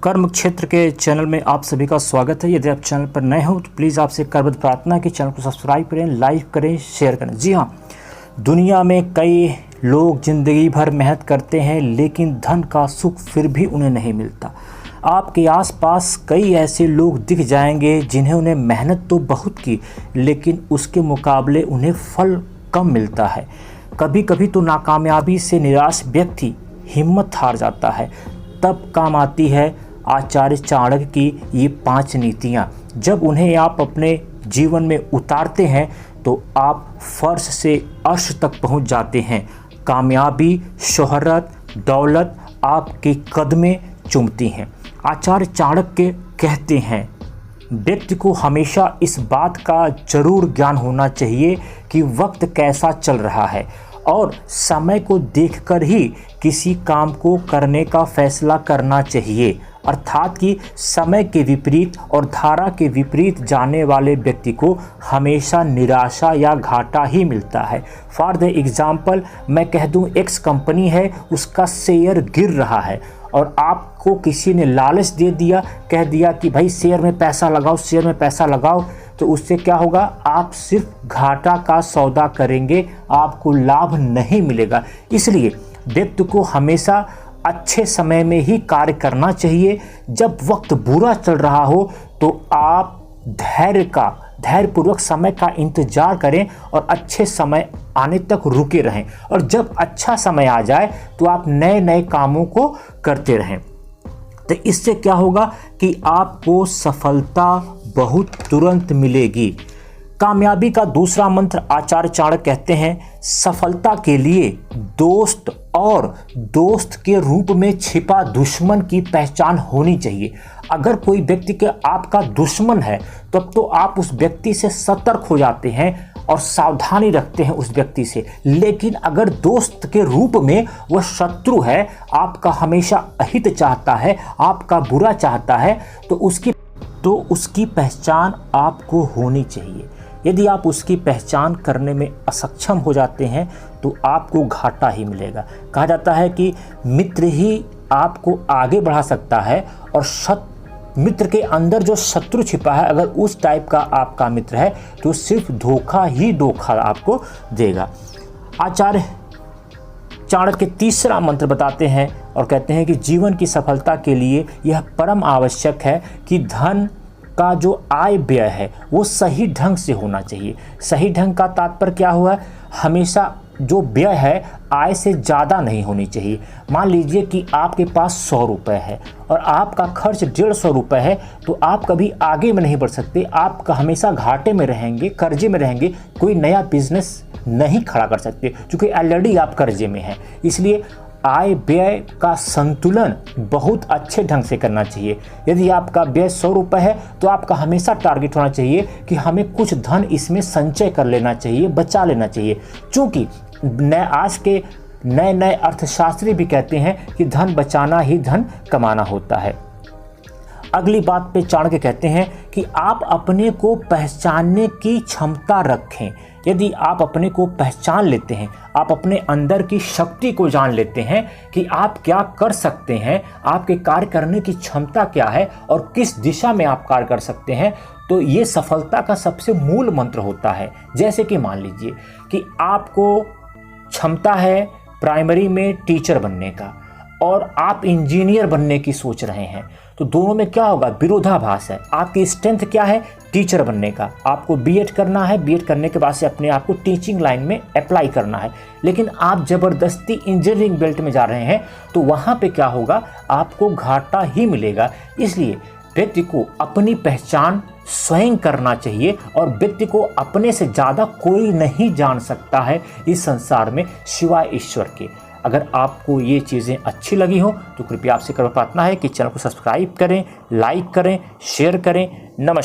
कर्म क्षेत्र के चैनल में आप सभी का स्वागत है। यदि आप चैनल पर नए हो तो प्लीज़ आपसे करबद्ध प्रार्थना है कि चैनल को सब्सक्राइब करें, लाइक करें, शेयर करें। जी हाँ, दुनिया में कई लोग ज़िंदगी भर मेहनत करते हैं लेकिन धन का सुख फिर भी उन्हें नहीं मिलता। आपके आसपास कई ऐसे लोग दिख जाएंगे जिन्होंने मेहनत तो बहुत की लेकिन उसके मुकाबले उन्हें फल कम मिलता है। कभी कभी तो नाकामयाबी से निराश व्यक्ति हिम्मत हार जाता है। तब काम आती है आचार्य चाणक्य की ये 5 नीतियाँ। जब उन्हें आप अपने जीवन में उतारते हैं तो आप फर्श से अर्श तक पहुंच जाते हैं। कामयाबी, शोहरत, दौलत आपके कदमें चूमती हैं। आचार्य चाणक्य कहते हैं, व्यक्ति को हमेशा इस बात का जरूर ज्ञान होना चाहिए कि वक्त कैसा चल रहा है और समय को देखकर ही किसी काम को करने का फैसला करना चाहिए। अर्थात कि समय के विपरीत और धारा के विपरीत जाने वाले व्यक्ति को हमेशा निराशा या घाटा ही मिलता है। फॉर द एग्ज़ाम्पल मैं कह दूं, एक्स कंपनी है, उसका शेयर गिर रहा है और आपको किसी ने लालच दे दिया, कह दिया कि भाई शेयर में पैसा लगाओ, शेयर में पैसा लगाओ, तो उससे क्या होगा, आप सिर्फ घाटा का सौदा करेंगे, आपको लाभ नहीं मिलेगा। इसलिए व्यक्ति को हमेशा अच्छे समय में ही कार्य करना चाहिए। जब वक्त बुरा चल रहा हो तो आप धैर्यपूर्वक समय का इंतजार करें और अच्छे समय आने तक रुके रहें, और जब अच्छा समय आ जाए तो आप नए नए कामों को करते रहें। तो इससे क्या होगा कि आपको सफलता बहुत तुरंत मिलेगी। कामयाबी का दूसरा मंत्र आचार्य चाणक्य कहते हैं, सफलता के लिए दोस्त और दोस्त के रूप में छिपा दुश्मन की पहचान होनी चाहिए। अगर कोई व्यक्ति के आपका दुश्मन है तब तो आप उस व्यक्ति से सतर्क हो जाते हैं और सावधानी रखते हैं उस व्यक्ति से। लेकिन अगर दोस्त के रूप में वह शत्रु है, आपका हमेशा अहित चाहता है, आपका बुरा चाहता है, तो उसकी पहचान आपको होनी चाहिए। यदि आप उसकी पहचान करने में असक्षम हो जाते हैं तो आपको घाटा ही मिलेगा। कहा जाता है कि मित्र ही आपको आगे बढ़ा सकता है और मित्र के अंदर जो शत्रु छिपा है, अगर उस टाइप का आपका मित्र है तो सिर्फ धोखा ही धोखा आपको देगा। आचार्य चाणक्य तीसरा मंत्र बताते हैं और कहते हैं कि जीवन की सफलता के लिए यह परम आवश्यक है कि धन का जो आय व्यय है वो सही ढंग से होना चाहिए। सही ढंग का तात्पर्य क्या हुआ, हमेशा जो व्यय है आय से ज़्यादा नहीं होनी चाहिए। मान लीजिए कि आपके पास 100 रुपये है और आपका खर्च 150 रुपये है, तो आप कभी आगे में नहीं बढ़ सकते, आप हमेशा घाटे में रहेंगे, कर्जे में रहेंगे, कोई नया बिजनेस नहीं खड़ा कर सकते क्योंकि ऑलरेडी आप कर्जे में हैं। इसलिए आय व्यय का संतुलन बहुत अच्छे ढंग से करना चाहिए। यदि आपका व्यय 100 रुपये है तो आपका हमेशा टारगेट होना चाहिए कि हमें कुछ धन इसमें संचय कर लेना चाहिए, बचा लेना चाहिए। चूँकि आज के नए अर्थशास्त्री भी कहते हैं कि धन बचाना ही धन कमाना होता है। अगली बात पे चाणक्य कहते हैं कि आप अपने को पहचानने की क्षमता रखें। यदि आप अपने को पहचान लेते हैं, आप अपने अंदर की शक्ति को जान लेते हैं कि आप क्या कर सकते हैं, आपके कार्य करने की क्षमता क्या है और किस दिशा में आप कार्य कर सकते हैं, तो ये सफलता का सबसे मूल मंत्र होता है। जैसे कि मान लीजिए कि आपको क्षमता है प्राइमरी में टीचर बनने का और आप इंजीनियर बनने की सोच रहे हैं, तो दोनों में क्या होगा, विरोधाभास है। आपकी स्ट्रेंथ क्या है, टीचर बनने का, आपको बीएड करना है, बीएड करने के बाद से अपने आप को टीचिंग लाइन में अप्लाई करना है, लेकिन आप ज़बरदस्ती इंजीनियरिंग बेल्ट में जा रहे हैं, तो वहाँ पे क्या होगा, आपको घाटा ही मिलेगा। इसलिए व्यक्ति को अपनी पहचान स्वयं करना चाहिए और व्यक्ति को अपने से ज़्यादा कोई नहीं जान सकता है इस संसार में सिवाय ईश्वर के। अगर आपको ये चीज़ें अच्छी लगी हो तो कृपया आपसे प्रार्थना है कि चैनल को सब्सक्राइब करें, लाइक करें, शेयर करें। नमस्कार।